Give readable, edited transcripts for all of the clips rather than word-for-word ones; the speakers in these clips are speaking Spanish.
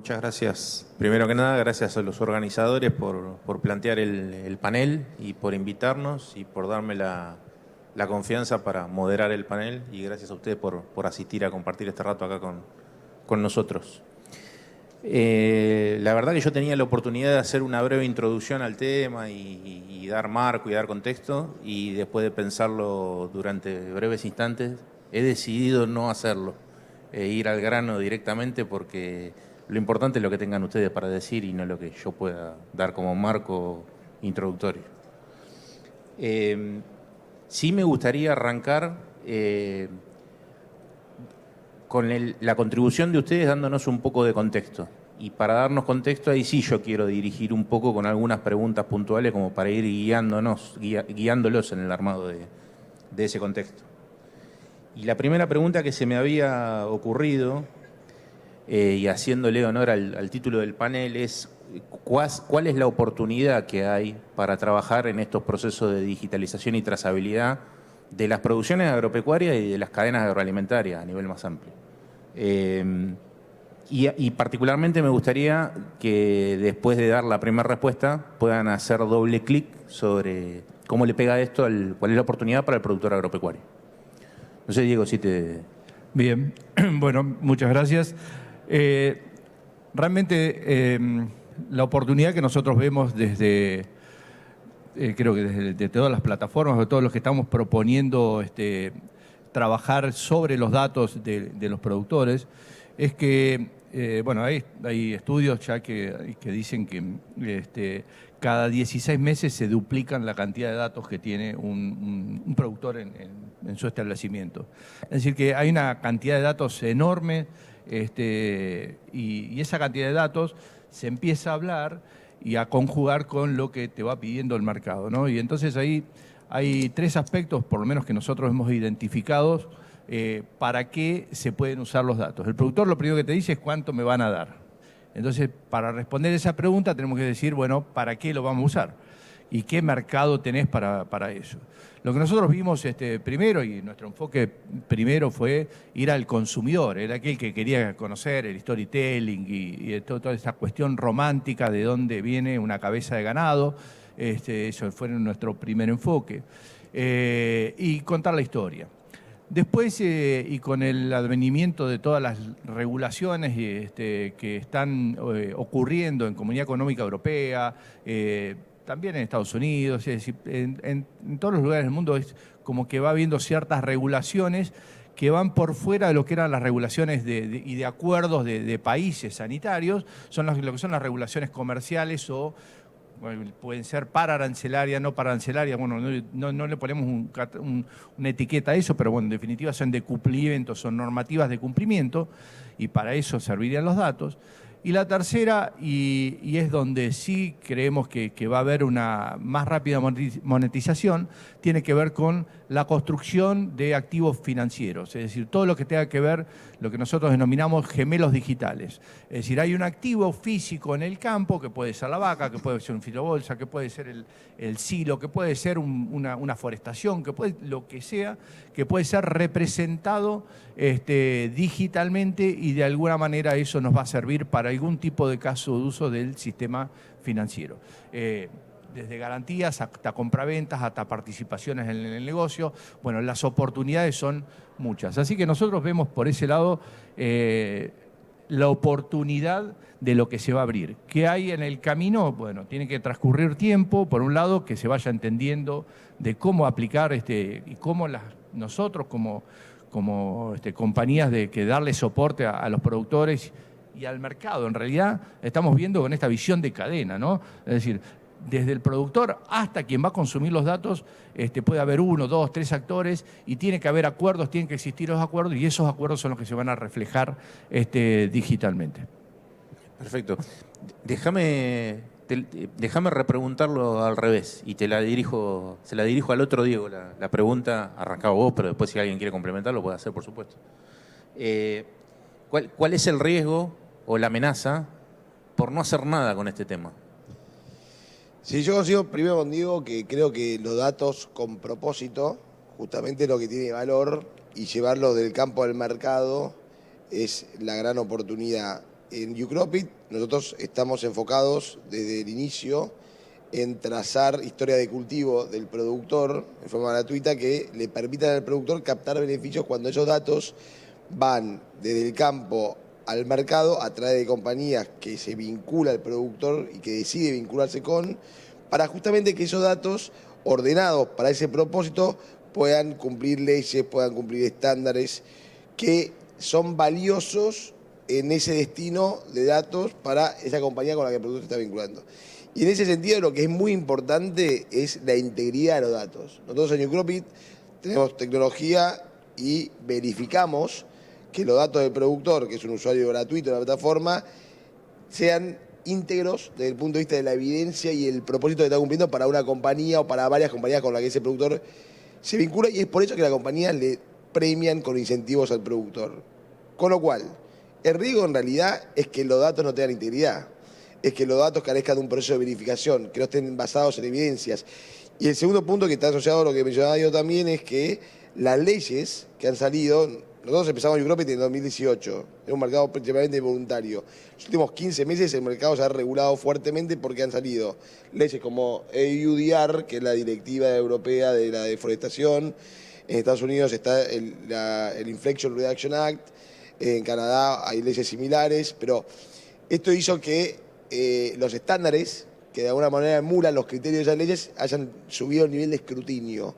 Muchas gracias. Primero que nada, gracias a los organizadores por plantear el panel y por invitarnos y por darme la confianza para moderar el panel. Y gracias a ustedes por asistir a compartir este rato acá con nosotros. La verdad que yo tenía la oportunidad de hacer una breve introducción al tema y dar marco y dar contexto, y después de pensarlo durante breves instantes, he decidido no hacerlo, ir al grano directamente, porque lo importante es lo que tengan ustedes para decir y no lo que yo pueda dar como marco introductorio. Sí me gustaría arrancar con la contribución de ustedes dándonos un poco de contexto. Y para darnos contexto, ahí sí yo quiero dirigir un poco con algunas preguntas puntuales como para ir guiándolos en el armado de ese contexto. Y la primera pregunta que se me había ocurrido, y haciéndole honor al título del panel, es ¿cuál es la oportunidad que hay para trabajar en estos procesos de digitalización y trazabilidad de las producciones agropecuarias y de las cadenas agroalimentarias a nivel más amplio? Y particularmente me gustaría que después de dar la primera respuesta puedan hacer doble clic sobre cómo le pega esto, cuál es la oportunidad para el productor agropecuario. No sé, Diego, si te... Bien, bueno, muchas gracias. Realmente la oportunidad que nosotros vemos desde, creo que desde todas las plataformas, de todos los que estamos proponiendo trabajar sobre los datos de los productores, es que, bueno, hay estudios ya que dicen que cada 16 meses se duplican la cantidad de datos que tiene un productor en su establecimiento. Es decir, que hay una cantidad de datos enorme, y esa cantidad de datos se empieza a hablar y a conjugar con lo que te va pidiendo el mercado, ¿no? Y entonces ahí hay tres aspectos, por lo menos que nosotros hemos identificado, para qué se pueden usar los datos. El productor lo primero que te dice es cuánto me van a dar. Entonces, para responder esa pregunta tenemos que decir, bueno, ¿para qué lo vamos a usar? ¿Y qué mercado tenés para eso? Lo que nosotros vimos primero, y nuestro enfoque primero fue ir al consumidor, era aquel que quería conocer el storytelling y toda esa cuestión romántica de dónde viene una cabeza de ganado. Eso fue nuestro primer enfoque. Y contar la historia. Después, y con el advenimiento de todas las regulaciones que están ocurriendo en Comunidad Económica Europea, también en Estados Unidos, es decir, en todos los lugares del mundo es como que va habiendo ciertas regulaciones que van por fuera de lo que eran las regulaciones y de acuerdos de países sanitarios, son lo que son las regulaciones comerciales o... Bueno, pueden ser pararancelarias, no pararancelarias, bueno, no le ponemos una etiqueta a eso, pero bueno, en definitiva son de cumplimiento, son normativas de cumplimiento, y para eso servirían los datos. Y la tercera, y es donde sí creemos que va a haber una más rápida monetización, tiene que ver con la construcción de activos financieros, es decir, todo lo que tenga que ver, lo que nosotros denominamos gemelos digitales. Es decir, hay un activo físico en el campo, que puede ser la vaca, que puede ser un filobolsa, que puede ser el silo, que puede ser una forestación, que puede, lo que sea, que puede ser representado digitalmente, y de alguna manera eso nos va a servir para algún tipo de caso de uso del sistema financiero. Desde garantías hasta compraventas, hasta participaciones en el negocio. Bueno, las oportunidades son muchas. Así que nosotros vemos por ese lado la oportunidad de lo que se va a abrir. ¿Qué hay en el camino? Bueno, tiene que transcurrir tiempo, por un lado, que se vaya entendiendo de cómo aplicar y cómo nosotros como compañías que darle soporte a los productores y al mercado. En realidad estamos viendo con esta visión de cadena, ¿no? Es decir, desde el productor hasta quien va a consumir los datos, puede haber 1, 2, 3 actores, y tiene que haber acuerdos, tienen que existir los acuerdos, y esos acuerdos son los que se van a reflejar digitalmente. Perfecto. Déjame repreguntarlo al revés, y se la dirijo al otro Diego. La pregunta arrancaba vos, pero después si alguien quiere complementarlo puede hacer, por supuesto. ¿Cuál es el riesgo o la amenaza por no hacer nada con este tema? Sí, yo coincido primero con Diego, que creo que los datos con propósito, justamente lo que tiene valor, y llevarlo del campo al mercado es la gran oportunidad. en Ucropit nosotros estamos enfocados desde el inicio en trazar historia de cultivo del productor en forma gratuita que le permitan al productor captar beneficios cuando esos datos van desde el campo al mercado a través de compañías que se vincula al productor y que decide vincularse con, para justamente que esos datos ordenados para ese propósito puedan cumplir leyes, puedan cumplir estándares que son valiosos en ese destino de datos para esa compañía con la que el productor se está vinculando. Y en ese sentido lo que es muy importante es la integridad de los datos. Nosotros en Ucropit tenemos tecnología y verificamos que los datos del productor, que es un usuario gratuito de la plataforma, sean íntegros desde el punto de vista de la evidencia y el propósito que está cumpliendo para una compañía o para varias compañías con las que ese productor se vincula, y es por eso que las compañías le premian con incentivos al productor. Con lo cual, el riesgo en realidad es que los datos no tengan integridad, es que los datos carezcan de un proceso de verificación, que no estén basados en evidencias. Y el segundo punto que está asociado a lo que mencionaba yo también es que las leyes que han salido, nosotros empezamos Ucropit en 2018, es un mercado principalmente voluntario. Los últimos 15 meses el mercado se ha regulado fuertemente porque han salido leyes como EUDR, que es la directiva europea de la deforestación. En Estados Unidos está el Inflation Reduction Act, en Canadá hay leyes similares, pero esto hizo que los estándares, que de alguna manera emulan los criterios de esas leyes, hayan subido el nivel de escrutinio.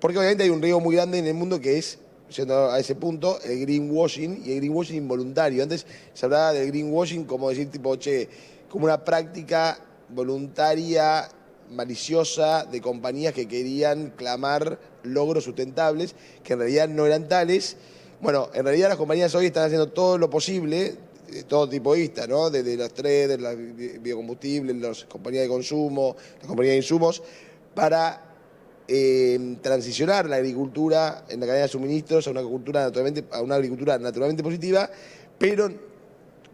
Porque obviamente hay un riesgo muy grande en el mundo que es, yendo a ese punto, el greenwashing y el greenwashing involuntario. Antes se hablaba del greenwashing como decir tipo, como una práctica voluntaria, maliciosa de compañías que querían clamar logros sustentables, que en realidad no eran tales. Bueno, en realidad las compañías hoy están haciendo todo lo posible, de todo tipo de vista, ¿no? Desde los traders, los biocombustibles, las compañías de consumo, las compañías de insumos, para transicionar la agricultura en la cadena de suministros a una agricultura naturalmente positiva, pero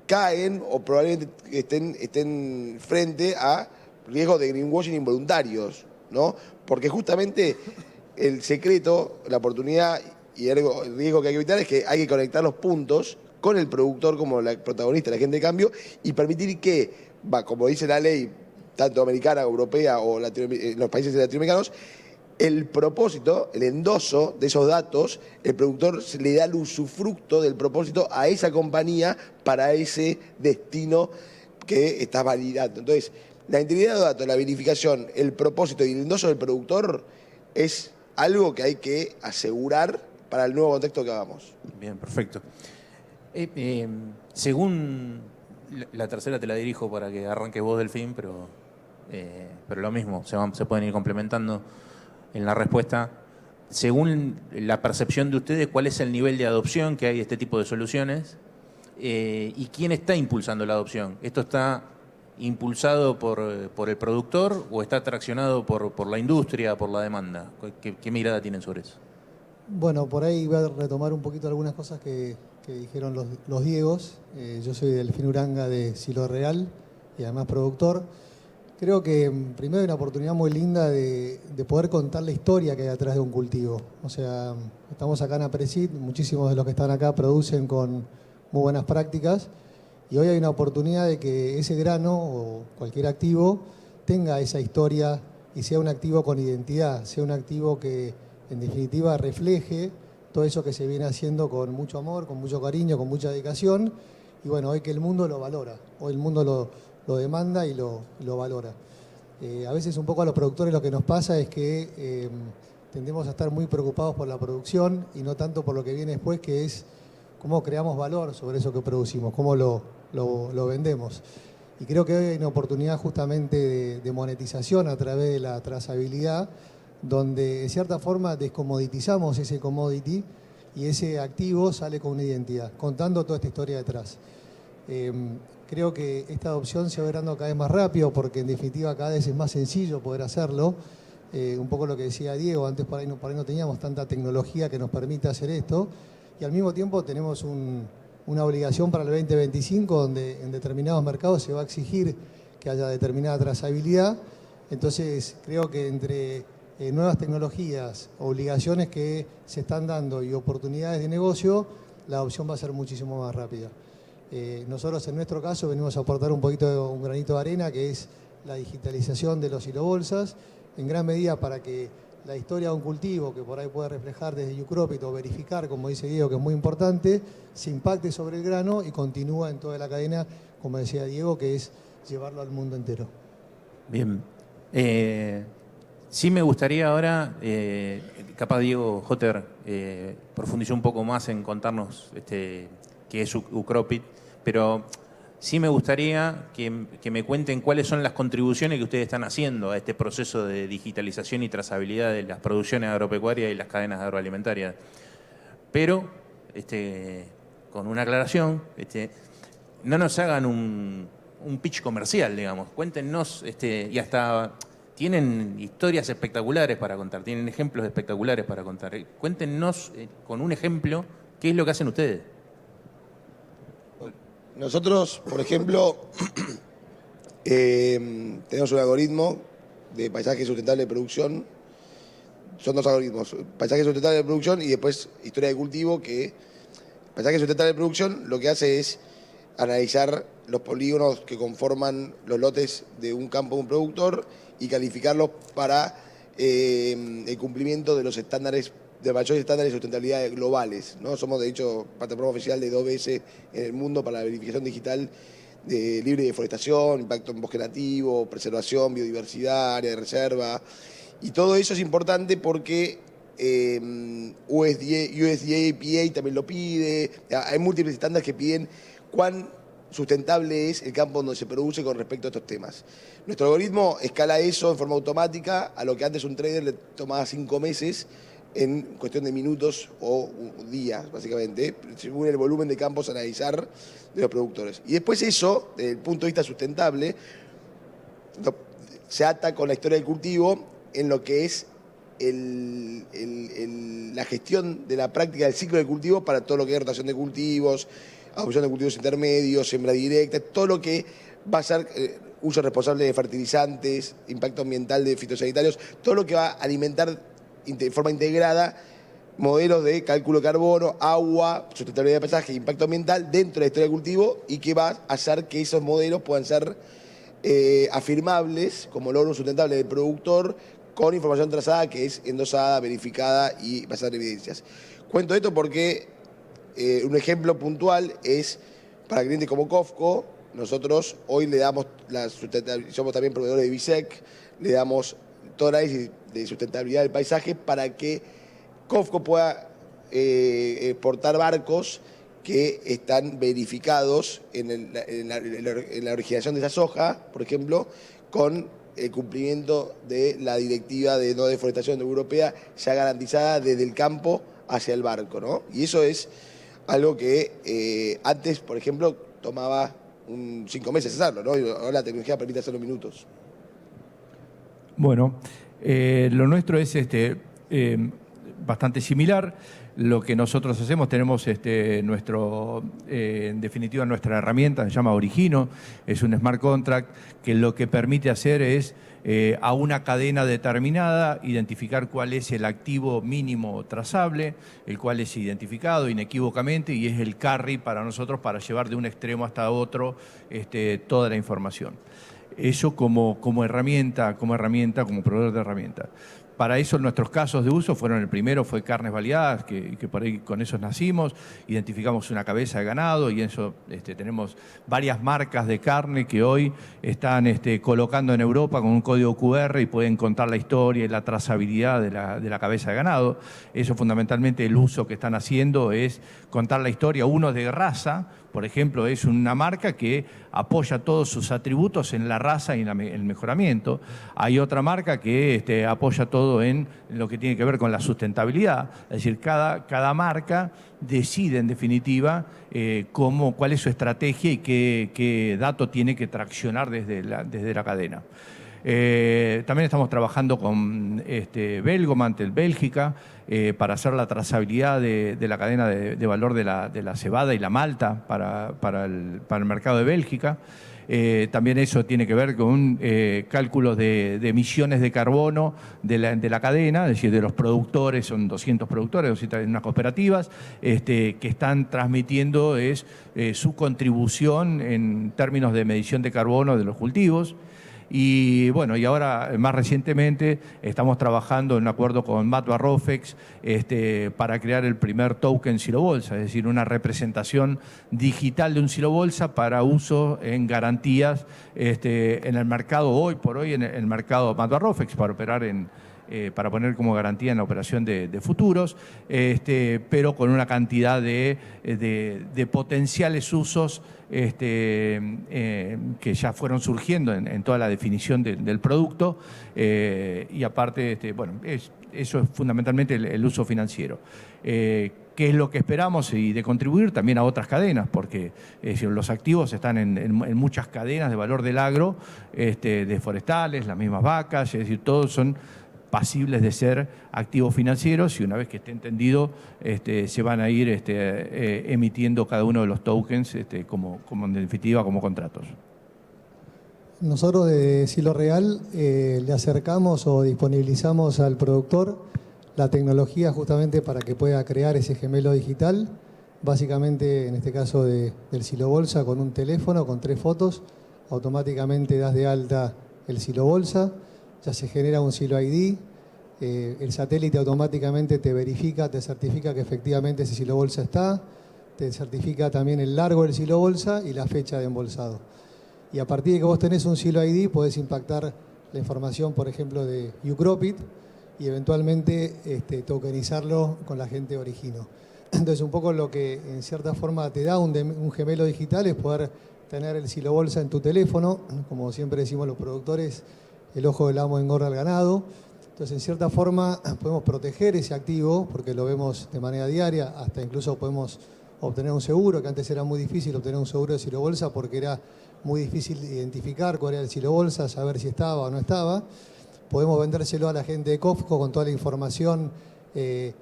caen o probablemente estén frente a riesgos de greenwashing involuntarios, ¿no? Porque justamente el secreto, la oportunidad y el riesgo que hay que evitar es que hay que conectar los puntos con el productor como la protagonista, la gente de cambio, y permitir que, como dice la ley, tanto americana, europea o los países latinoamericanos, el propósito, el endoso de esos datos, el productor le da el usufructo del propósito a esa compañía para ese destino que está validando. Entonces, la integridad de los datos, la verificación, el propósito y el endoso del productor es algo que hay que asegurar para el nuevo contexto que hagamos. Bien, perfecto. Según la tercera te la dirijo para que arranques vos, Delfín, pero lo mismo, se pueden ir complementando en la respuesta. Según la percepción de ustedes, ¿cuál es el nivel de adopción que hay de este tipo de soluciones? ¿Y quién está impulsando la adopción? ¿Esto está impulsado por el productor o está traccionado por la industria, por la demanda? ¿Qué mirada tienen sobre eso? Bueno, por ahí voy a retomar un poquito algunas cosas que dijeron los Diegos. Yo soy Delfín Uranga de Silo Real y además productor. Creo que primero hay una oportunidad muy linda de poder contar la historia que hay atrás de un cultivo. O sea, estamos acá en Apresid, muchísimos de los que están acá producen con muy buenas prácticas y hoy hay una oportunidad de que ese grano o cualquier activo tenga esa historia y sea un activo con identidad, sea un activo que en definitiva refleje todo eso que se viene haciendo con mucho amor, con mucho cariño, con mucha dedicación y bueno, hoy que el mundo lo valora, hoy el mundo lo demanda y lo valora. A veces un poco a los productores lo que nos pasa es que tendemos a estar muy preocupados por la producción y no tanto por lo que viene después, que es cómo creamos valor sobre eso que producimos, cómo lo vendemos. Y creo que hoy hay una oportunidad justamente de monetización a través de la trazabilidad, donde de cierta forma descomoditizamos ese commodity y ese activo sale con una identidad, contando toda esta historia detrás. Creo que esta adopción se va dando cada vez más rápido porque en definitiva cada vez es más sencillo poder hacerlo. Un poco lo que decía Diego, antes por ahí no teníamos tanta tecnología que nos permita hacer esto y al mismo tiempo tenemos una obligación para el 2025 donde en determinados mercados se va a exigir que haya determinada trazabilidad. Entonces creo que entre nuevas tecnologías, obligaciones que se están dando y oportunidades de negocio, la adopción va a ser muchísimo más rápida. Nosotros en nuestro caso venimos a aportar un granito de arena, que es la digitalización de los silobolsas, en gran medida para que la historia de un cultivo, que por ahí puede reflejar desde Ucropit o verificar, como dice Diego, que es muy importante, se impacte sobre el grano y continúa en toda la cadena, como decía Diego, que es llevarlo al mundo entero. Bien. Sí me gustaría ahora, capaz Diego Jotter profundizó un poco más en contarnos qué es Ucropit, pero sí me gustaría que me cuenten cuáles son las contribuciones que ustedes están haciendo a este proceso de digitalización y trazabilidad de las producciones agropecuarias y las cadenas agroalimentarias. Pero, con una aclaración, no nos hagan un pitch comercial, digamos. Cuéntenos, y hasta tienen historias espectaculares para contar, tienen ejemplos espectaculares para contar. Cuéntenos con un ejemplo qué es lo que hacen ustedes. Nosotros, por ejemplo, tenemos un algoritmo de paisaje sustentable de producción. Son dos algoritmos, paisaje sustentable de producción y después historia de cultivo, que paisaje sustentable de producción lo que hace es analizar los polígonos que conforman los lotes de un campo de un productor y calificarlos para el cumplimiento de los estándares, de mayores estándares de sustentabilidad globales, ¿no? Somos, de hecho, plataforma oficial de 2BS en el mundo para la verificación digital de libre de deforestación, impacto en bosque nativo, preservación, biodiversidad, área de reserva. Y todo eso es importante porque USDA, EPA también lo pide. Hay múltiples estándares que piden cuán sustentable es el campo donde se produce con respecto a estos temas. Nuestro algoritmo escala eso en forma automática a lo que antes un trader le tomaba 5 meses en cuestión de minutos o días, básicamente, según el volumen de campos a analizar de los productores. Y después eso, desde el punto de vista sustentable, se ata con la historia del cultivo en lo que es la gestión de la práctica del ciclo de cultivo para todo lo que es rotación de cultivos, adopción de cultivos intermedios, siembra directa, todo lo que va a ser uso responsable de fertilizantes, impacto ambiental de fitosanitarios, todo lo que va a alimentar de forma integrada modelos de cálculo de carbono, agua, sustentabilidad de paisaje, impacto ambiental dentro de la historia del cultivo y que va a hacer que esos modelos puedan ser afirmables como logro sustentable del productor con información trazada que es endosada, verificada y basada en evidencias. Cuento esto porque un ejemplo puntual es para clientes como COFCO. Nosotros hoy le damos somos también proveedores de BISEC, le damos todo el análisis de sustentabilidad del paisaje para que COFCO pueda exportar barcos que están verificados en la originación de esa soja, por ejemplo, con el cumplimiento de la directiva de no deforestación europea ya garantizada desde el campo hacia el barco, ¿no? Y eso es algo que antes, por ejemplo, tomaba 5 meses hacerlo, ¿no? Y ahora la tecnología permite hacerlo en minutos. Bueno, lo nuestro es bastante similar. Lo que nosotros hacemos, tenemos en definitiva nuestra herramienta, se llama Origino, es un smart contract que lo que permite hacer es a una cadena determinada identificar cuál es el activo mínimo trazable, el cual es identificado inequívocamente y es el carry para nosotros para llevar de un extremo hasta otro toda la información. Eso como herramienta, como proveedor de herramientas. Para eso nuestros casos de uso fueron, el primero fue carnes baleadas, que por ahí con esos nacimos, identificamos una cabeza de ganado y eso tenemos varias marcas de carne que hoy están colocando en Europa con un código QR y pueden contar la historia y la trazabilidad de la cabeza de ganado. Eso fundamentalmente el uso que están haciendo es contar la historia, uno de raza. Por ejemplo, es una marca que apoya todos sus atributos en la raza y en el mejoramiento. Hay otra marca que apoya todo en lo que tiene que ver con la sustentabilidad. Es decir, cada marca decide, en definitiva, cuál es su estrategia y qué dato tiene que traccionar desde la cadena. También estamos trabajando con Belgomant, Bélgica, para hacer la trazabilidad de la cadena de valor de la cebada y la malta para el mercado de Bélgica. También eso tiene que ver con cálculos de emisiones de carbono de la cadena, es decir, de los productores, son 200 productores, 200 en unas cooperativas, que están transmitiendo su contribución en términos de medición de carbono de los cultivos. Y bueno, y ahora más recientemente estamos trabajando en un acuerdo con Matva Rofex para crear el primer token silobolsa, es decir, una representación digital de un silobolsa para uso en garantías en el mercado hoy por hoy, en el mercado Matva Rofex, para operar para poner como garantía en la operación de futuros, pero con una cantidad de potenciales usos que ya fueron surgiendo en toda la definición del producto, y aparte, bueno, eso es fundamentalmente el uso financiero. ¿Qué es lo que esperamos? Y de contribuir también a otras cadenas, porque los activos están en muchas cadenas de valor del agro, de forestales, las mismas vacas, es decir, todos son pasibles de ser activos financieros, y una vez que esté entendido se van a ir emitiendo cada uno de los tokens como en definitiva como contratos. Nosotros de Silo Real le acercamos o disponibilizamos al productor la tecnología justamente para que pueda crear ese gemelo digital, básicamente en este caso del Silo Bolsa, con un teléfono, con 3 fotos, automáticamente das de alta el Silo Bolsa, ya se genera un Silo ID, el satélite automáticamente te verifica, te certifica que efectivamente ese Silo Bolsa está, te certifica también el largo del Silo Bolsa y la fecha de embolsado. Y a partir de que vos tenés un Silo ID podés impactar la información, por ejemplo, de UCropit y eventualmente tokenizarlo con la gente Origino. Entonces un poco lo que en cierta forma te da un gemelo digital es poder tener el Silo Bolsa en tu teléfono, como siempre decimos los productores, el ojo del amo engorda al ganado. Entonces, en cierta forma, podemos proteger ese activo, porque lo vemos de manera diaria, hasta incluso podemos obtener un seguro, que antes era muy difícil obtener un seguro de Silo Bolsa, porque era muy difícil identificar cuál era el Silo Bolsa, saber si estaba o no estaba. Podemos vendérselo a la gente de COFCO con toda la información de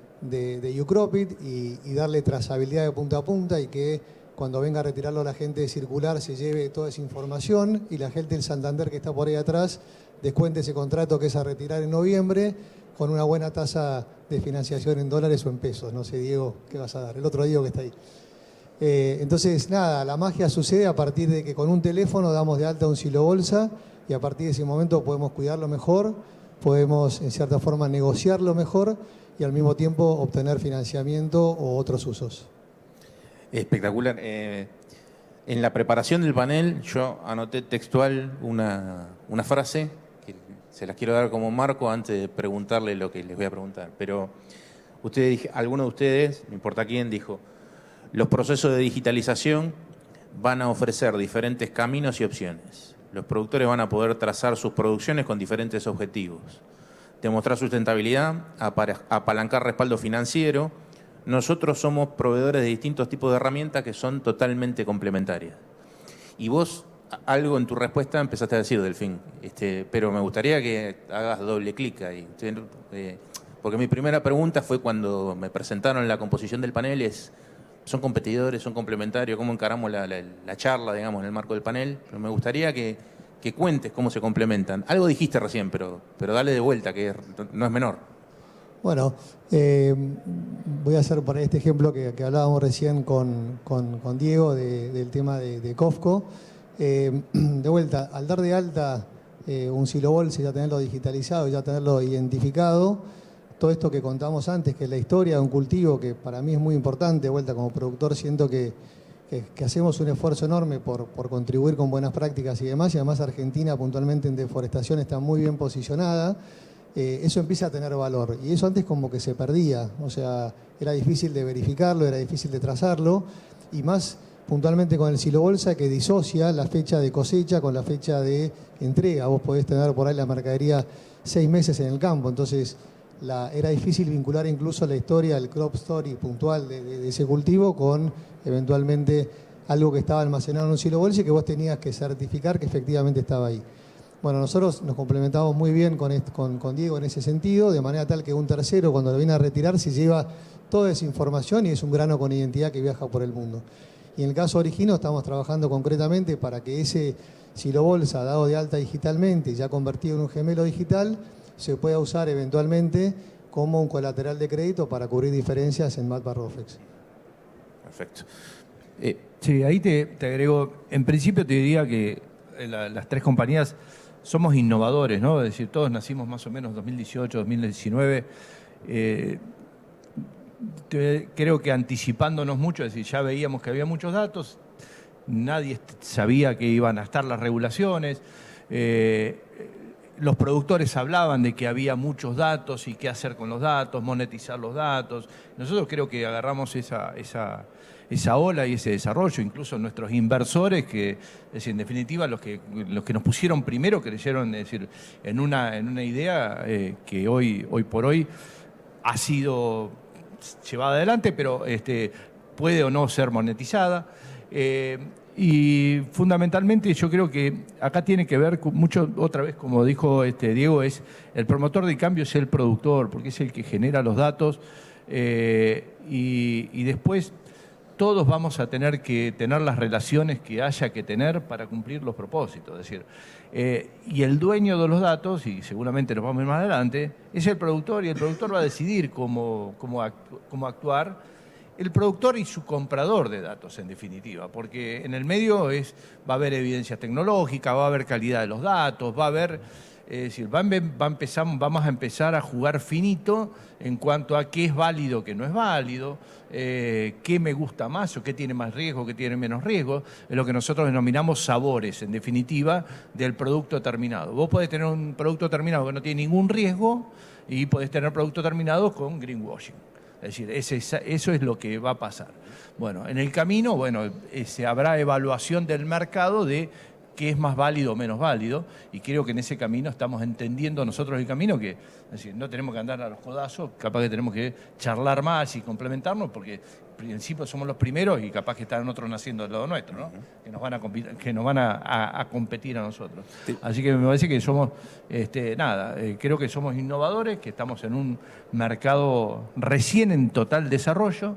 UCropit y darle trazabilidad de punta a punta, y que cuando venga a retirarlo la gente de Circular se lleve toda esa información, y la gente del Santander que está por ahí atrás descuente ese contrato que es a retirar en noviembre con una buena tasa de financiación en dólares o en pesos. No sé, Diego, ¿qué vas a dar? El otro Diego que está ahí. Entonces, nada, la magia sucede a partir de que con un teléfono damos de alta un Silo Bolsa, y a partir de ese momento podemos cuidarlo mejor, podemos en cierta forma negociarlo mejor y al mismo tiempo obtener financiamiento o otros usos. Espectacular. En la preparación del panel yo anoté textual una frase que se las quiero dar como marco antes de preguntarle lo que les voy a preguntar. Pero alguno de ustedes, no importa quién, dijo: los procesos de digitalización van a ofrecer diferentes caminos y opciones. Los productores van a poder trazar sus producciones con diferentes objetivos. Demostrar sustentabilidad, apalancar respaldo financiero. Nosotros somos proveedores de distintos tipos de herramientas que son totalmente complementarias. Y vos algo en tu respuesta empezaste a decir, Delfín, pero me gustaría que hagas doble clic ahí. Porque mi primera pregunta fue cuando me presentaron la composición del panel, ¿son competidores, son complementarios? ¿Cómo encaramos la charla, digamos, en el marco del panel? Pero me gustaría que cuentes cómo se complementan. Algo dijiste recién, pero dale de vuelta, que no es menor. Bueno, voy a hacer por ahí este ejemplo que hablábamos recién con Diego del tema de COFCO. De vuelta, al dar de alta un Silo Bolsa, ya tenerlo digitalizado, ya tenerlo identificado, todo esto que contamos antes, que es la historia de un cultivo, que para mí es muy importante, de vuelta como productor siento que hacemos un esfuerzo enorme por contribuir con buenas prácticas y demás, y además Argentina puntualmente en deforestación está muy bien posicionada. Eso empieza a tener valor, y eso antes como que se perdía, o sea, era difícil de verificarlo, era difícil de trazarlo, y más puntualmente con el Silo Bolsa, que disocia la fecha de cosecha con la fecha de entrega. Vos podés tener por ahí la mercadería 6 meses en el campo, entonces era difícil vincular incluso la historia, el crop story puntual de ese cultivo con eventualmente algo que estaba almacenado en un Silo Bolsa y que vos tenías que certificar que efectivamente estaba ahí. Bueno, nosotros nos complementamos muy bien con Diego en ese sentido, de manera tal que un tercero cuando lo viene a retirar se lleva toda esa información y es un grano con identidad que viaja por el mundo. Y en el caso de Origino estamos trabajando concretamente para que ese silo bolsa dado de alta digitalmente, ya convertido en un gemelo digital, se pueda usar eventualmente como un colateral de crédito para cubrir diferencias en Matbar Rofex. Perfecto. Sí, ahí te agrego, en principio te diría que las tres compañías somos innovadores, ¿no? Es decir, todos nacimos más o menos 2018, 2019. Creo que anticipándonos mucho, es decir, ya veíamos que había muchos datos, nadie sabía que iban a estar las regulaciones, los productores hablaban de que había muchos datos y qué hacer con los datos, monetizar los datos. Nosotros creo que agarramos esa ola y ese desarrollo, incluso nuestros inversores, que es decir, en definitiva los que nos pusieron primero creyeron, es decir, en una idea que hoy por hoy ha sido llevada adelante, pero puede o no ser monetizada. Y fundamentalmente yo creo que acá tiene que ver mucho, otra vez como dijo Diego, es el promotor de cambio es el productor, porque es el que genera los datos y después todos vamos a tener que tener las relaciones que haya que tener para cumplir los propósitos. Es decir, y el dueño de los datos, y seguramente nos vamos a ir más adelante, es el productor, y el productor va a decidir cómo actuar. El productor y su comprador de datos, en definitiva, porque en el medio va a haber evidencia tecnológica, va a haber calidad de los datos, va a haber, es decir, vamos a empezar a jugar finito en cuanto a qué es válido, qué no es válido, qué me gusta más o qué tiene más riesgo, qué tiene menos riesgo, es lo que nosotros denominamos sabores, en definitiva, del producto terminado. Vos podés tener un producto terminado que no tiene ningún riesgo y podés tener producto terminado con greenwashing. Es decir, eso es lo que va a pasar. Bueno, en el camino, habrá evaluación del mercado de qué es más válido o menos válido, y creo que en ese camino estamos entendiendo nosotros el camino, que es decir, no tenemos que andar a los codazos, capaz que tenemos que charlar más y complementarnos, porque en principio somos los primeros y capaz que están otros naciendo del lado nuestro, ¿no? Que nos van a competir a nosotros. Sí. Así que me parece que somos, creo que somos innovadores, que estamos en un mercado recién en total desarrollo,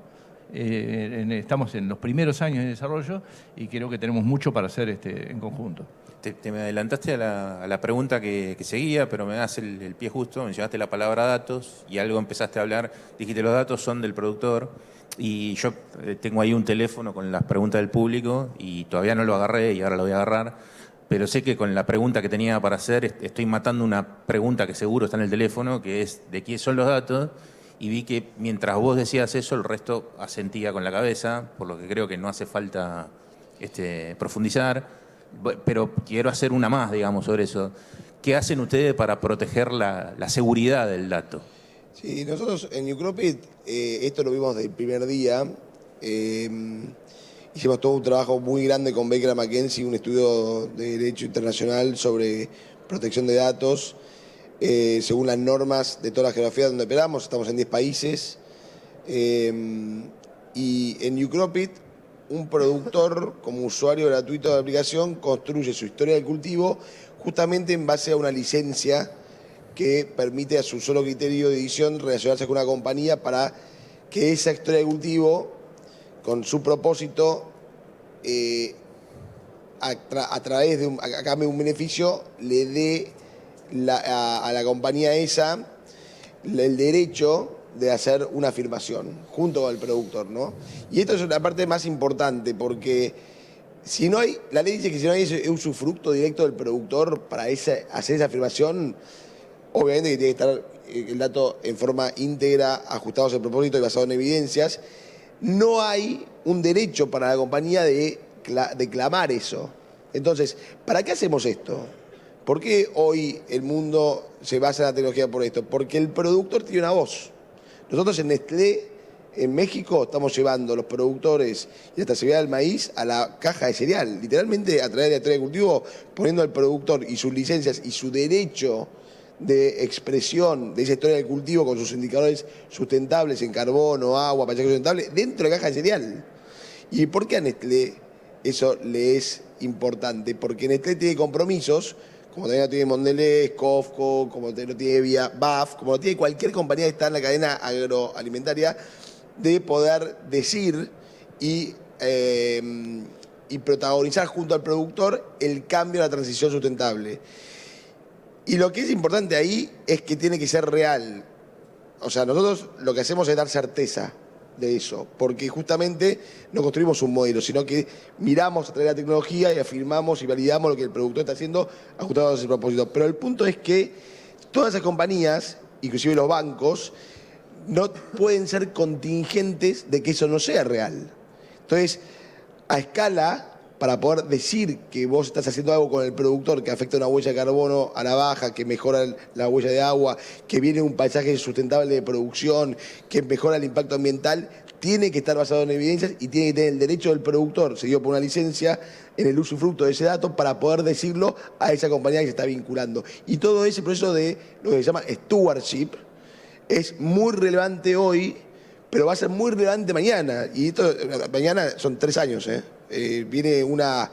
estamos en los primeros años de desarrollo y creo que tenemos mucho para hacer en conjunto. Te me adelantaste a la pregunta que seguía, pero me das el pie justo, me llevaste la palabra datos y algo empezaste a hablar, dijiste los datos son del productor y yo tengo ahí un teléfono con las preguntas del público y todavía no lo agarré y ahora lo voy a agarrar, pero sé que con la pregunta que tenía para hacer estoy matando una pregunta que seguro está en el teléfono, que es ¿de quién son los datos? Y vi que mientras vos decías eso, el resto asentía con la cabeza, por lo que creo que no hace falta profundizar, pero quiero hacer una más, digamos, sobre eso. ¿Qué hacen ustedes para proteger la seguridad del dato? Sí, nosotros en Ucropit, esto lo vimos desde el primer día, hicimos todo un trabajo muy grande con Baker McKenzie, un estudio de Derecho Internacional sobre protección de datos, según las normas de toda la geografía donde operamos, estamos en 10 países, y en Ucropit un productor como usuario gratuito de la aplicación construye su historia de cultivo justamente en base a una licencia que permite a su solo criterio de edición relacionarse con una compañía para que esa historia de cultivo, con su propósito, a través de a cambio de un beneficio, le dé a la compañía esa el derecho de hacer una afirmación junto al productor, ¿no? Y esto es la parte más importante porque si no hay, la ley dice que si no hay ese usufructo directo del productor para hacer esa afirmación, obviamente que tiene que estar el dato en forma íntegra, ajustado a ese propósito y basado en evidencias. No hay un derecho para la compañía de clamar eso. Entonces, ¿para qué hacemos esto? ¿Por qué hoy el mundo se basa en la tecnología por esto? Porque el productor tiene una voz. Nosotros en Nestlé, en México, estamos llevando los productores y la trazabilidad del maíz a la caja de cereal. Literalmente, a través de la historia de cultivo, poniendo al productor y sus licencias y su derecho de expresión de esa historia del cultivo con sus indicadores sustentables en carbono, agua, paisaje sustentable, dentro de la caja de cereal. ¿Y por qué a Nestlé eso le es importante? Porque Nestlé tiene compromisos, como también lo tiene Mondelez, Cofco, como lo tiene Via, BAF, como lo tiene cualquier compañía que está en la cadena agroalimentaria, de poder decir y y protagonizar junto al productor el cambio a la transición sustentable. Y lo que es importante ahí es que tiene que ser real. O sea, nosotros lo que hacemos es dar certeza de eso, porque justamente no construimos un modelo, sino que miramos a través de la tecnología y afirmamos y validamos lo que el productor está haciendo ajustado a ese propósito. Pero el punto es que todas esas compañías, inclusive los bancos, no pueden ser contingentes de que eso no sea real. Entonces, a escala, para poder decir que vos estás haciendo algo con el productor que afecta una huella de carbono a la baja, que mejora la huella de agua, que viene un paisaje sustentable de producción, que mejora el impacto ambiental, tiene que estar basado en evidencias y tiene que tener el derecho del productor, seguido por una licencia, en el usufructo de ese dato para poder decirlo a esa compañía que se está vinculando. Y todo ese proceso de lo que se llama stewardship es muy relevante hoy, pero va a ser muy relevante mañana. Y esto, mañana son 3 años, viene una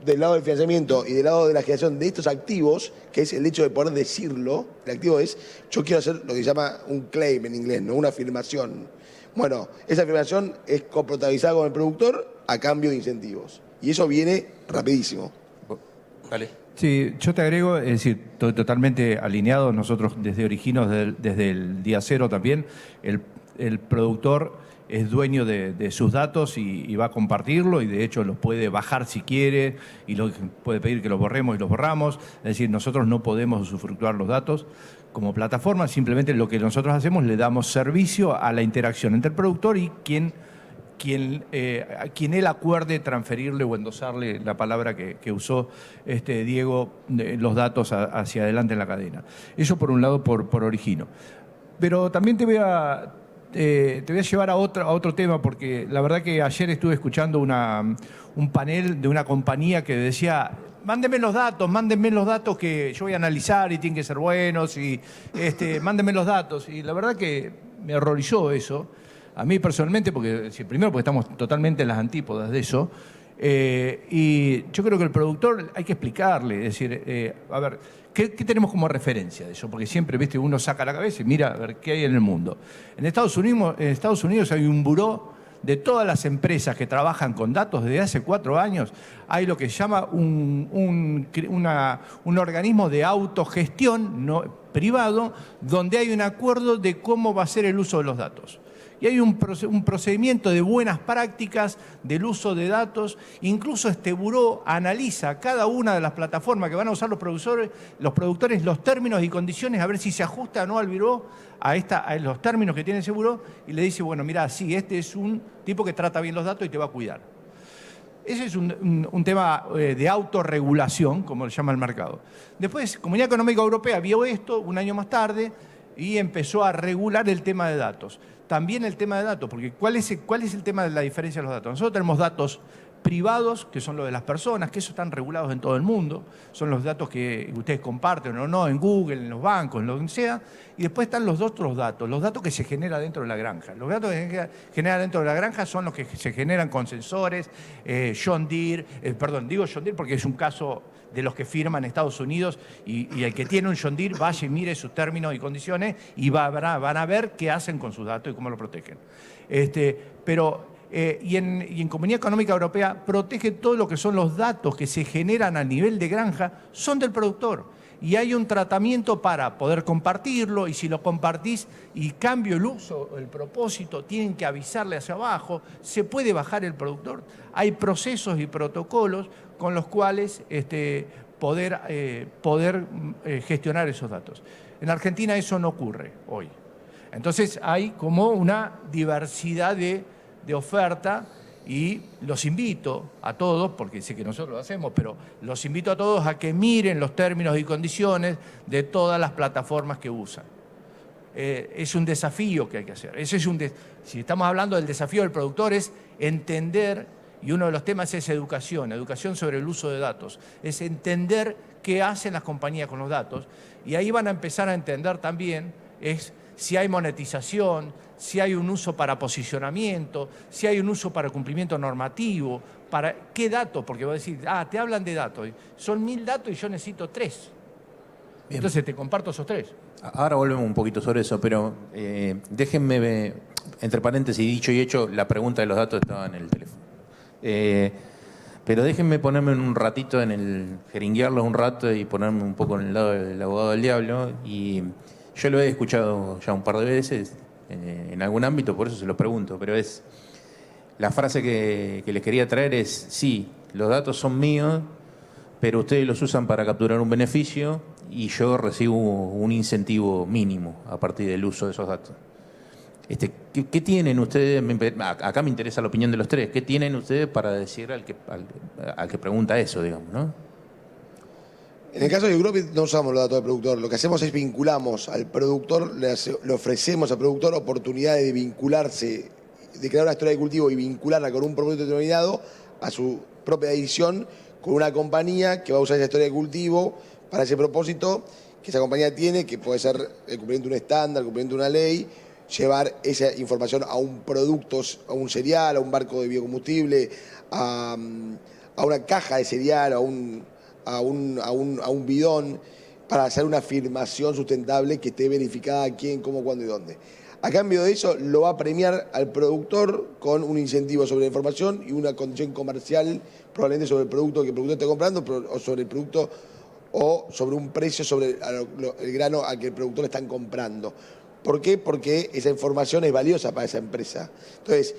del lado del financiamiento y del lado de la generación de estos activos, que es el hecho de poder decirlo. El activo es, yo quiero hacer lo que se llama un claim en inglés, ¿no? Una afirmación. Bueno, esa afirmación es coprotagonizada con el productor a cambio de incentivos. Y eso viene rapidísimo. Dale. Sí, yo te agrego, es decir, estoy totalmente alineado. Nosotros desde Originos, desde el día cero también, el productor es dueño de sus datos y va a compartirlo, y de hecho los puede bajar si quiere y puede pedir que los borremos y los borramos. Es decir, nosotros no podemos usufructuar los datos como plataforma, simplemente lo que nosotros hacemos, le damos servicio a la interacción entre el productor y a quien él acuerde transferirle o endosarle la palabra que usó Diego, los datos hacia adelante en la cadena. Eso por un lado, por Origino. Pero también te voy a llevar a otro tema, porque la verdad que ayer estuve escuchando un panel de una compañía que decía: mándenme los datos que yo voy a analizar y tienen que ser buenos, y mándenme los datos. Y la verdad que me horrorizó eso, a mí personalmente, porque primero porque estamos totalmente en las antípodas de eso, y yo creo que el productor hay que explicarle, es decir, a ver, ¿qué tenemos como referencia de eso? Porque siempre, viste, uno saca la cabeza y mira a ver qué hay en el mundo. En Estados Unidos hay un buró de todas las empresas que trabajan con datos desde hace 4 años. Hay lo que se llama un organismo de autogestión privado, donde hay un acuerdo de cómo va a ser el uso de los datos. Y hay un procedimiento de buenas prácticas del uso de datos. Incluso este buró analiza cada una de las plataformas que van a usar los productores, los términos y condiciones, a ver si se ajusta o no al buró a los términos que tiene ese buró, y le dice: bueno, mira, sí, este es un tipo que trata bien los datos y te va a cuidar. Ese es un tema de autorregulación, como le llama el mercado. Después, Comunidad Económica Europea vio esto un año más tarde y empezó a regular el tema de datos. También el tema de datos, porque ¿cuál es el tema de la diferencia de los datos? Nosotros tenemos datos privados, que son los de las personas, que eso están regulados en todo el mundo, son los datos que ustedes comparten o no en Google, en los bancos, en lo que sea, y después están los otros datos, los datos que se generan dentro de la granja. Los datos que se generan dentro de la granja son los que se generan con sensores, John Deere, digo John Deere porque es un caso de los que firman Estados Unidos, y el que tiene un John Deere vaya y mire sus términos y condiciones y van a ver qué hacen con sus datos y cómo lo protegen. Y en Comunidad Económica Europea protege todo lo que son los datos que se generan a nivel de granja, son del productor. Y hay un tratamiento para poder compartirlo, y si lo compartís y cambio el uso, el propósito, tienen que avisarle hacia abajo, se puede bajar el productor. Hay procesos y protocolos con los cuales poder gestionar esos datos. En Argentina eso no ocurre hoy. Entonces hay como una diversidad de oferta, y los invito a todos, porque sé que nosotros lo hacemos, pero los invito a todos a que miren los términos y condiciones de todas las plataformas que usan. Es un desafío que hay que hacer. Si estamos hablando del desafío del productor, es entender, y uno de los temas es educación sobre el uso de datos, es entender qué hacen las compañías con los datos, y ahí van a empezar a entender también si hay monetización, si hay un uso para posicionamiento, si hay un uso para cumplimiento normativo, para qué datos, porque va a decir, te hablan de datos, son 1000 datos y yo necesito 3. Bien. Entonces te comparto esos 3. Ahora volvemos un poquito sobre eso, pero déjenme, entre paréntesis, dicho y hecho, la pregunta de los datos estaba en el teléfono. Pero déjenme ponerme un ratito jeringuearlos un rato y ponerme un poco en el lado del abogado del diablo. Y yo lo he escuchado ya un par de veces en algún ámbito, por eso se lo pregunto, pero la frase que les quería traer es, sí, los datos son míos, pero ustedes los usan para capturar un beneficio y yo recibo un incentivo mínimo a partir del uso de esos datos. ¿Qué tienen ustedes? Acá me interesa la opinión de los tres. ¿Qué tienen ustedes para decir al que pregunta eso, digamos, ¿no? En el caso de Ucropit no usamos los datos del productor. Lo que hacemos es vinculamos al productor, le ofrecemos al productor oportunidades de vincularse, de crear una historia de cultivo y vincularla con un propósito determinado a su propia edición con una compañía que va a usar esa historia de cultivo para ese propósito que esa compañía tiene, que puede ser el cumplimiento de un estándar, el cumplimiento de una ley, llevar esa información a un producto, a un cereal, a un barco de biocombustible, a una caja de cereal, a un bidón, para hacer una afirmación sustentable que esté verificada a quién, cómo, cuándo y dónde. A cambio de eso, lo va a premiar al productor con un incentivo sobre la información y una condición comercial, probablemente sobre el producto que el productor esté comprando, o sobre el producto o sobre un precio sobre el grano al que el productor le están comprando. ¿Por qué? Porque esa información es valiosa para esa empresa. Entonces,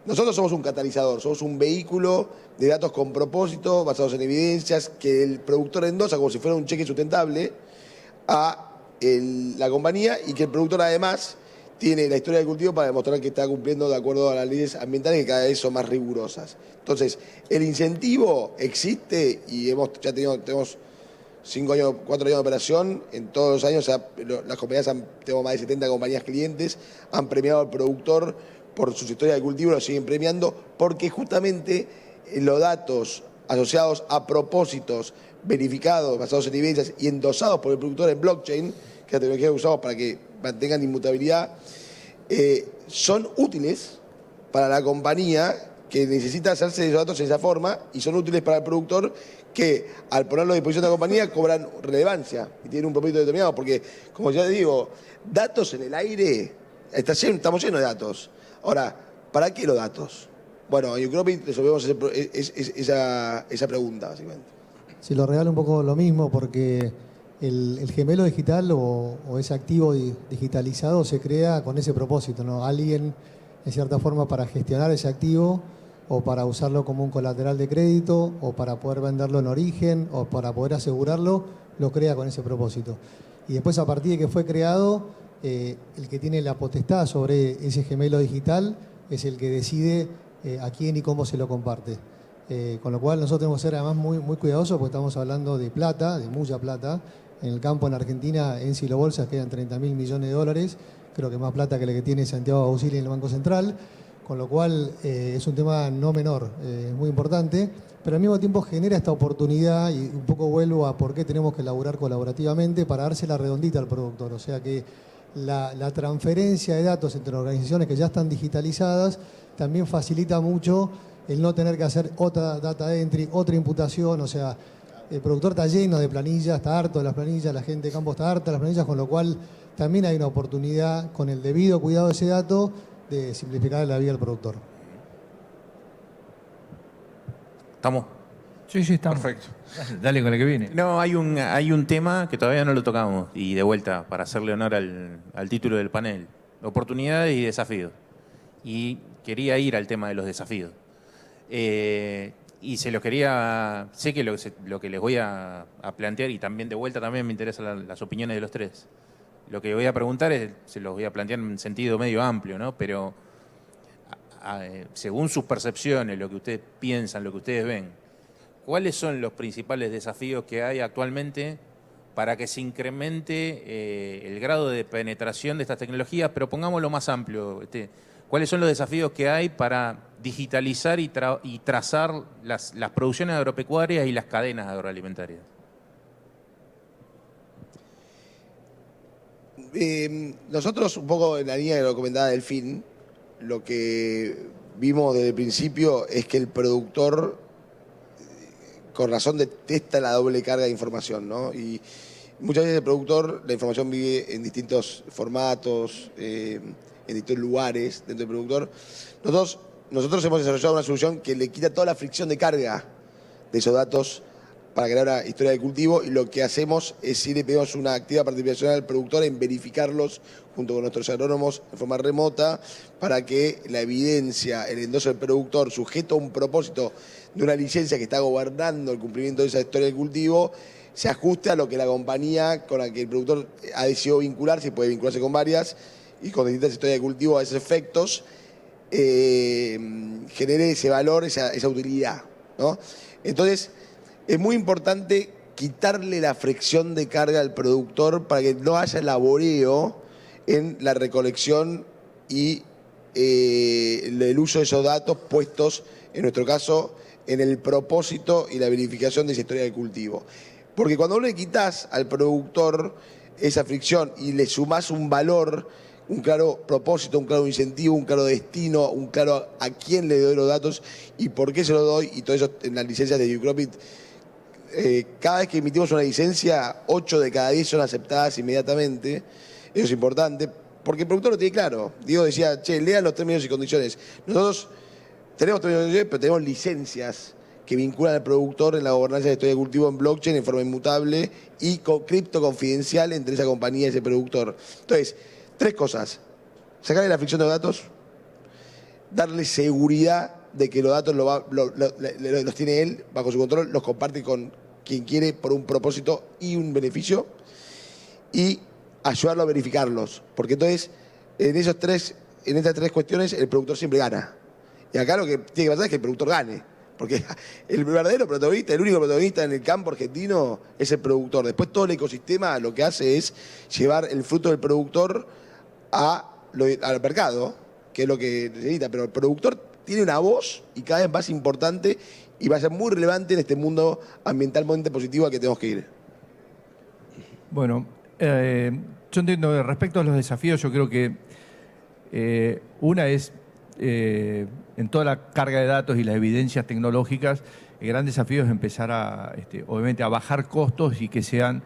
nosotros somos un catalizador, somos un vehículo de datos con propósito, basados en evidencias, que el productor endosa como si fuera un cheque sustentable a la compañía y que el productor además tiene la historia del cultivo para demostrar que está cumpliendo de acuerdo a las leyes ambientales que cada vez son más rigurosas. Entonces, el incentivo existe y tenemos 4 años de operación. En todos los años las compañías, tenemos más de 70 compañías clientes, han premiado al productor por sus historias de cultivo, lo siguen premiando, porque justamente los datos asociados a propósitos verificados, basados en evidencias y endosados por el productor en blockchain, que es la tecnología que usamos para que mantengan inmutabilidad, son útiles para la compañía que necesita hacerse esos datos en esa forma y son útiles para el productor que al ponerlo a disposición de la compañía cobran relevancia y tienen un propósito determinado, porque como ya digo, datos en el aire, estamos llenos de datos. Ahora, ¿para qué los datos? Bueno, en Ucropit resolvemos esa pregunta, básicamente. Si lo regalo un poco lo mismo, porque el gemelo digital o ese activo digitalizado se crea con ese propósito, ¿no? Alguien, en cierta forma, para gestionar ese activo o para usarlo como un colateral de crédito o para poder venderlo en origen o para poder asegurarlo, lo crea con ese propósito. Y después, a partir de que fue creado, el que tiene la potestad sobre ese gemelo digital es el que decide a quién y cómo se lo comparte. Con lo cual nosotros tenemos que ser además muy, muy cuidadosos porque estamos hablando de plata, de mucha plata. En el campo en Argentina, en Silo Bolsas, quedan 30.000 millones de dólares, creo que más plata que la que tiene Santiago Auxili en el Banco Central, con lo cual es un tema no menor, es muy importante, pero al mismo tiempo genera esta oportunidad y un poco vuelvo a por qué tenemos que laburar colaborativamente para dársela redondita al productor, o sea que la transferencia de datos entre organizaciones que ya están digitalizadas también facilita mucho el no tener que hacer otra data entry, otra imputación, o sea, el productor está lleno de planillas, está harto de las planillas, la gente de campo está harta de las planillas, con lo cual también hay una oportunidad con el debido cuidado de ese dato de simplificar la vida al productor. ¿Estamos? Sí, estamos. Perfecto. Dale con el que viene. No, hay un tema que todavía no lo tocamos y de vuelta, para hacerle honor al título del panel, oportunidades y desafíos. Y quería ir al tema de los desafíos. Y se los quería, sé que lo que les voy a plantear, y también de vuelta también me interesan las opiniones de los tres. Lo que voy a preguntar se los voy a plantear en sentido medio amplio, ¿no? Pero según sus percepciones, lo que ustedes piensan, lo que ustedes ven, ¿cuáles son los principales desafíos que hay actualmente para que se incremente el grado de penetración de estas tecnologías? Pero pongámoslo más amplio. ¿Cuáles son los desafíos que hay para digitalizar y trazar las producciones agropecuarias y las cadenas agroalimentarias? Nosotros, un poco en la línea que lo comentaba Delfín, lo que vimos desde el principio es que el productor, con razón, detesta la doble carga de información, ¿no? Y muchas veces el productor, la información vive en distintos formatos, en distintos lugares dentro del productor. Nosotros nosotros hemos desarrollado una solución que le quita toda la fricción de carga de esos datos para crear una historia de cultivo, y lo que hacemos es sí le pedimos una activa participación al productor en verificarlos junto con nuestros agrónomos en forma remota para que la evidencia, el endoso del productor sujeto a un propósito de una licencia que está gobernando el cumplimiento de esa historia de cultivo se ajuste a lo que la compañía con la que el productor ha decidido vincularse, y puede vincularse con varias, y con distintas historias de cultivo a esos efectos, genere ese valor, esa utilidad, ¿no? Entonces, es muy importante quitarle la fricción de carga al productor para que no haya laboreo en la recolección y el uso de esos datos puestos, en nuestro caso, en el propósito y la verificación de esa historia de cultivo. Porque cuando vos le quitas al productor esa fricción y le sumás un valor, un claro propósito, un claro incentivo, un claro destino, un claro a quién le doy los datos y por qué se los doy, y todo eso en las licencias de Ucropit, cada vez que emitimos una licencia, 8 de cada 10 son aceptadas inmediatamente. Eso es importante, porque el productor lo tiene claro. Diego decía, che, lean los términos y condiciones. Nosotros tenemos términos y condiciones, pero tenemos licencias que vinculan al productor en la gobernanza de historia de cultivo en blockchain en forma inmutable y cripto confidencial entre esa compañía y ese productor. Entonces, 3 cosas: sacarle la fricción de los datos, darle seguridad de que los datos los tiene él bajo su control, los comparte con quien quiere por un propósito y un beneficio, y ayudarlo a verificarlos, porque entonces en estas 3 cuestiones el productor siempre gana. Y acá lo que tiene que pasar es que el productor gane, porque el verdadero protagonista, el único protagonista en el campo argentino es el productor. Después todo el ecosistema lo que hace es llevar el fruto del productor al mercado, que es lo que necesita, pero el productor tiene una voz y cada vez más importante, y va a ser muy relevante en este mundo ambientalmente positivo al que tenemos que ir. Bueno, yo entiendo que respecto a los desafíos, yo creo que una es, en toda la carga de datos y las evidencias tecnológicas, el gran desafío es empezar obviamente, a bajar costos y que sean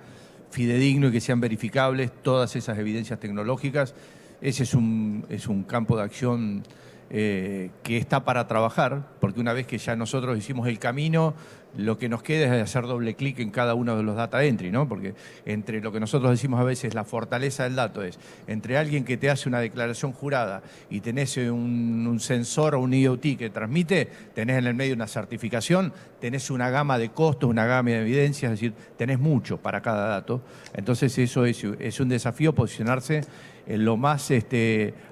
fidedignos y que sean verificables todas esas evidencias tecnológicas. Ese es un campo de acción que está para trabajar, porque una vez que ya nosotros hicimos el camino, lo que nos queda es hacer doble clic en cada uno de los data entry, ¿no? Porque entre lo que nosotros decimos a veces, la fortaleza del dato es, entre alguien que te hace una declaración jurada y tenés un sensor o un IoT que transmite, tenés en el medio una certificación, tenés una gama de costos, una gama de evidencias, es decir, tenés mucho para cada dato. Entonces eso es un desafío, posicionarse lo más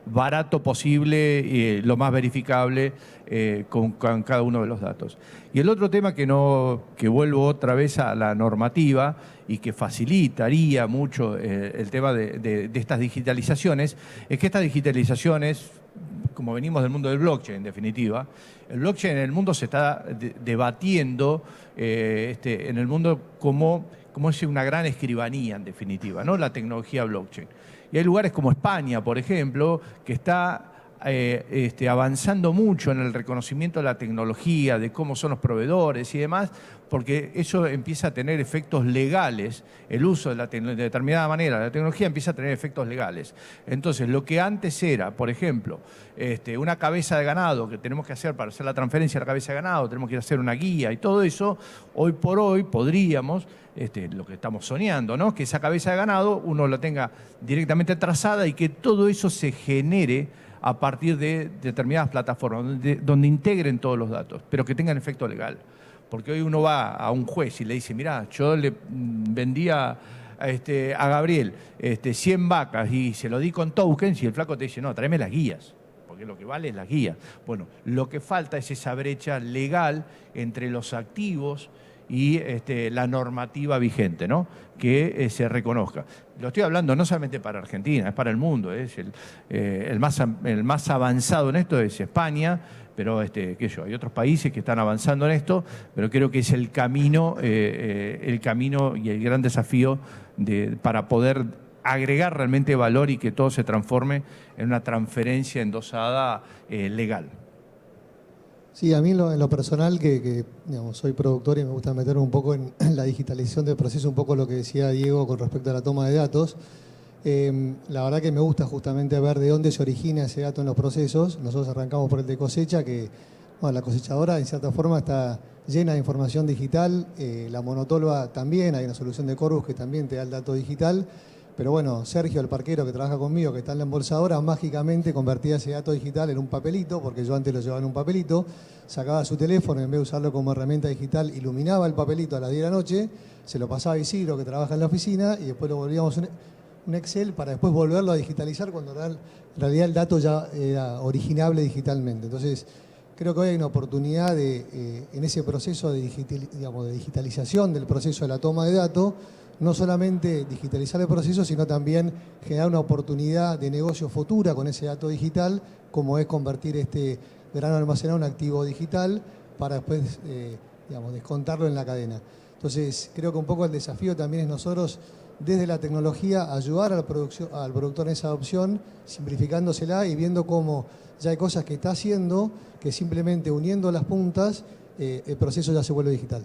barato posible y lo más verificable con cada uno de los datos. Y el otro tema que vuelvo otra vez a la normativa y que facilitaría mucho el tema de estas digitalizaciones, es que estas digitalizaciones, como venimos del mundo del blockchain, en definitiva, el blockchain en el mundo se está debatiendo en el mundo como es una gran escribanía, en definitiva, ¿no? La tecnología blockchain. Y hay lugares como España, por ejemplo, que está avanzando mucho en el reconocimiento de la tecnología, de cómo son los proveedores y demás, porque eso empieza a tener efectos legales. El uso de determinada manera de la tecnología empieza a tener efectos legales. Entonces, lo que antes era, por ejemplo, una cabeza de ganado que tenemos que hacer para hacer la transferencia de la cabeza de ganado, tenemos que ir a hacer una guía y todo eso, hoy por hoy podríamos, lo que estamos soñando, ¿no? Que esa cabeza de ganado uno la tenga directamente trazada y que todo eso se genere a partir de determinadas plataformas donde integren todos los datos, pero que tengan efecto legal. Porque hoy uno va a un juez y le dice, mirá, yo le vendía a Gabriel 100 vacas y se lo di con tokens, y el flaco te dice, no, tráeme las guías, porque lo que vale es la guía. Bueno, lo que falta es esa brecha legal entre los activos y la normativa vigente, ¿no? Que se reconozca. Lo estoy hablando no solamente para Argentina, es para el mundo. El más avanzado en esto es España, pero hay otros países que están avanzando en esto, pero creo que es el camino y el gran desafío para poder agregar realmente valor y que todo se transforme en una transferencia endosada legal. Sí, a mí en lo personal, que digamos, soy productor y me gusta meterme un poco en la digitalización del proceso, un poco lo que decía Diego con respecto a la toma de datos. La verdad que me gusta justamente ver de dónde se origina ese dato en los procesos. Nosotros arrancamos por el de cosecha, que bueno, la cosechadora en cierta forma está llena de información digital, la monotolva también, hay una solución de Corvus que también te da el dato digital, pero bueno, Sergio, el parquero que trabaja conmigo, que está en la embolsadora, mágicamente convertía ese dato digital en un papelito, porque yo antes lo llevaba en un papelito, sacaba su teléfono, en vez de usarlo como herramienta digital, iluminaba el papelito a las 10 de la noche, se lo pasaba a Isidro, que trabaja en la oficina, y después lo volvíamos un Excel para después volverlo a digitalizar cuando en realidad el dato ya era originable digitalmente. Entonces, creo que hoy hay una oportunidad en ese proceso de digitalización del proceso de la toma de datos, no solamente digitalizar el proceso, sino también generar una oportunidad de negocio futura con ese dato digital, como es convertir este grano almacenado en un activo digital para después descontarlo en la cadena. Entonces, creo que un poco el desafío también es nosotros, desde la tecnología, ayudar al productor en esa adopción, simplificándosela y viendo cómo ya hay cosas que está haciendo, que simplemente uniendo las puntas, el proceso ya se vuelve digital.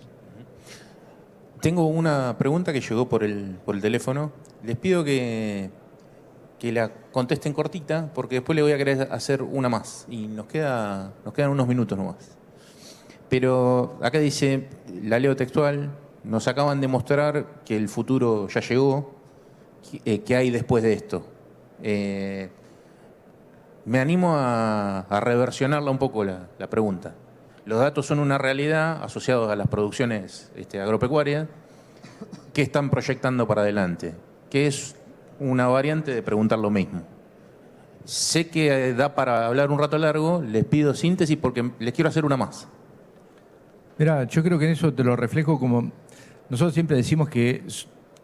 Tengo una pregunta que llegó por el teléfono. Les pido que la contesten cortita, porque después le voy a querer hacer una más. Y nos quedan unos minutos nomás. Pero acá dice, la leo textual, nos acaban de mostrar que el futuro ya llegó. ¿Qué hay después de esto? Me animo a reversionarla un poco la pregunta. Los datos son una realidad asociados a las producciones agropecuarias. ¿Qué están proyectando para adelante? Que es una variante de preguntar lo mismo. Sé que da para hablar un rato largo, les pido síntesis porque les quiero hacer una más. Mirá, yo creo que en eso te lo reflejo como... Nosotros siempre decimos que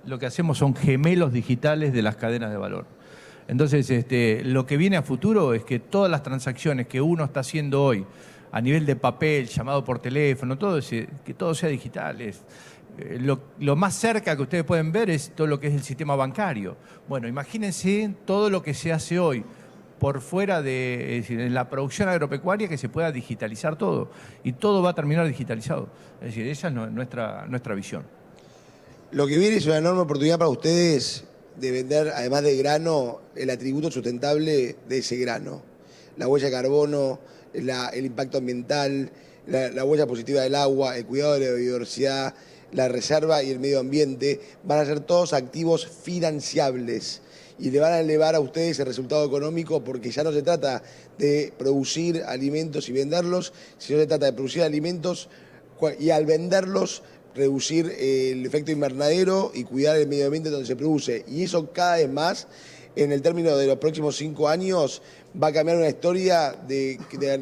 lo que hacemos son gemelos digitales de las cadenas de valor. Entonces, lo que viene a futuro es que todas las transacciones que uno está haciendo hoy, a nivel de papel, llamado por teléfono, que todo sea digital. Lo más cerca que ustedes pueden ver es todo lo que es el sistema bancario. Bueno, imagínense todo lo que se hace hoy por fuera de en la producción agropecuaria, que se pueda digitalizar todo. Y todo va a terminar digitalizado. Es decir, esa es nuestra visión. Lo que viene es una enorme oportunidad para ustedes de vender, además de grano, el atributo sustentable de ese grano. La huella de carbono, el impacto ambiental, la huella positiva del agua, el cuidado de la biodiversidad, la reserva y el medio ambiente, van a ser todos activos financiables y le van a elevar a ustedes el resultado económico, porque ya no se trata de producir alimentos y venderlos, sino se trata de producir alimentos y al venderlos reducir el efecto invernadero y cuidar el medio ambiente donde se produce. Y eso cada vez más, en el término de los próximos 5 años, va a cambiar una historia de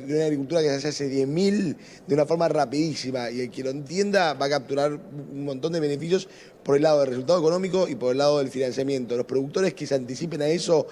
una agricultura que se hace 10.000 de una forma rapidísima, y el que lo entienda va a capturar un montón de beneficios por el lado del resultado económico y por el lado del financiamiento. Los productores que se anticipen a eso,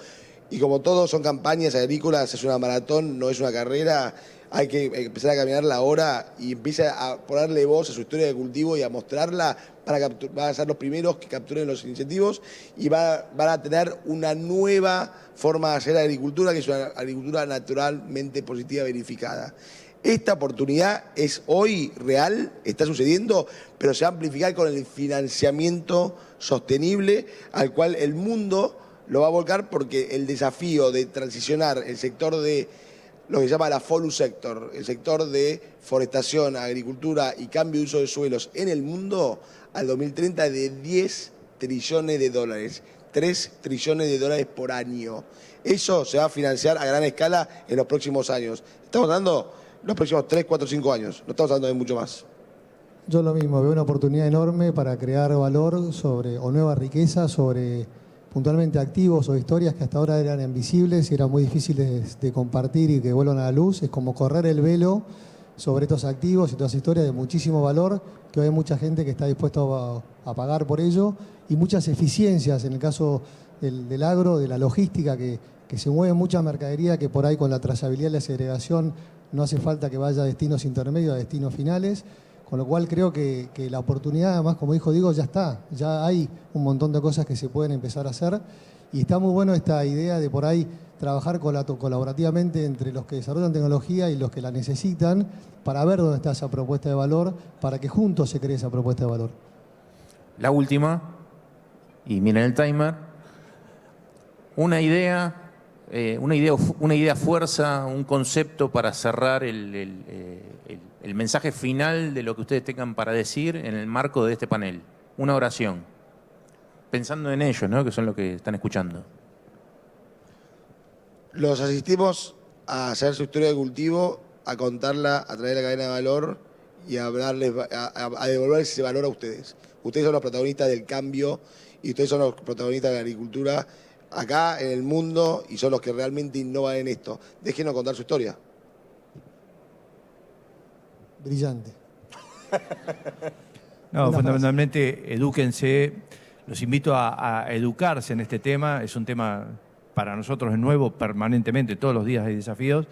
y como todos son campañas agrícolas, es una maratón, no es una carrera, hay que empezar a caminarla ahora y empieza a ponerle voz a su historia de cultivo y a mostrarla. Van a ser los primeros que capturen los incentivos y van a tener una nueva forma de hacer agricultura, que es una agricultura naturalmente positiva verificada. Esta oportunidad es hoy real, está sucediendo, pero se va a amplificar con el financiamiento sostenible al cual el mundo lo va a volcar, porque el desafío de transicionar el sector de lo que se llama la FOLU sector, el sector de forestación, agricultura y cambio de uso de suelos en el mundo, al 2030 de 10 trillones de dólares, 3 trillones de dólares por año. Eso se va a financiar a gran escala en los próximos años. Estamos hablando los próximos 3, 4, 5 años, no estamos hablando de mucho más. Yo lo mismo, veo una oportunidad enorme para crear valor o nueva riqueza sobre puntualmente activos o historias que hasta ahora eran invisibles y eran muy difíciles de compartir y que vuelvan a la luz. Es como correr el velo sobre estos activos y todas historias de muchísimo valor, que hoy hay mucha gente que está dispuesto a pagar por ello, y muchas eficiencias en el caso del agro, de la logística, que se mueve mucha mercadería que por ahí con la trazabilidad y la segregación no hace falta que vaya a destinos intermedios, a destinos finales. Con lo cual creo que la oportunidad, además, como dijo Diego, ya está. Ya hay un montón de cosas que se pueden empezar a hacer. Y está muy bueno esta idea de por ahí trabajar colaborativamente entre los que desarrollan tecnología y los que la necesitan, para ver dónde está esa propuesta de valor, para que juntos se cree esa propuesta de valor. La última, y miren el timer. una idea fuerza, un concepto para cerrar el mensaje final de lo que ustedes tengan para decir en el marco de este panel. Una oración. Pensando en ellos, ¿no? Que son los que están escuchando. Los asistimos a hacer su historia de cultivo, a contarla a través de la cadena de valor y a devolver ese valor a ustedes. Ustedes son los protagonistas del cambio y ustedes son los protagonistas de la agricultura acá en el mundo y son los que realmente innovan en esto. Déjenos contar su historia. Brillante. No, Una fundamentalmente, edúquense. Los invito a educarse en este tema. Es un tema para nosotros es nuevo permanentemente, todos los días hay desafíos,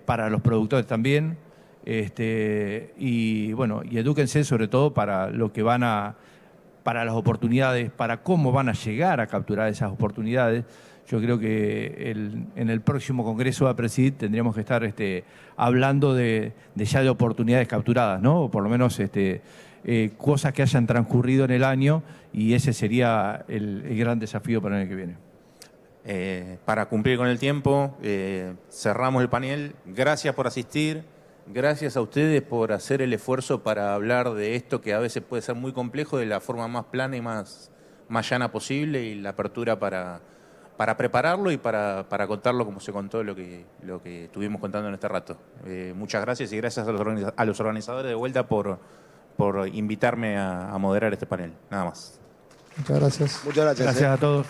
para los productores también. Y bueno, y edúquense sobre todo para lo que para las oportunidades, para cómo van a llegar a capturar esas oportunidades. Yo creo que en el próximo Congreso de APRESID tendríamos que estar hablando ya de oportunidades capturadas, ¿no? O por lo menos cosas que hayan transcurrido en el año, y ese sería el gran desafío para el año que viene. Para cumplir con el tiempo, cerramos el panel. Gracias por asistir. Gracias a ustedes por hacer el esfuerzo para hablar de esto que a veces puede ser muy complejo de la forma más plana y más llana posible, y la apertura para prepararlo y para contarlo como se contó lo que estuvimos contando en este rato. Muchas gracias, y gracias a los organizadores de vuelta por invitarme a moderar este panel. Nada más. Muchas gracias. Muchas gracias. Gracias a todos.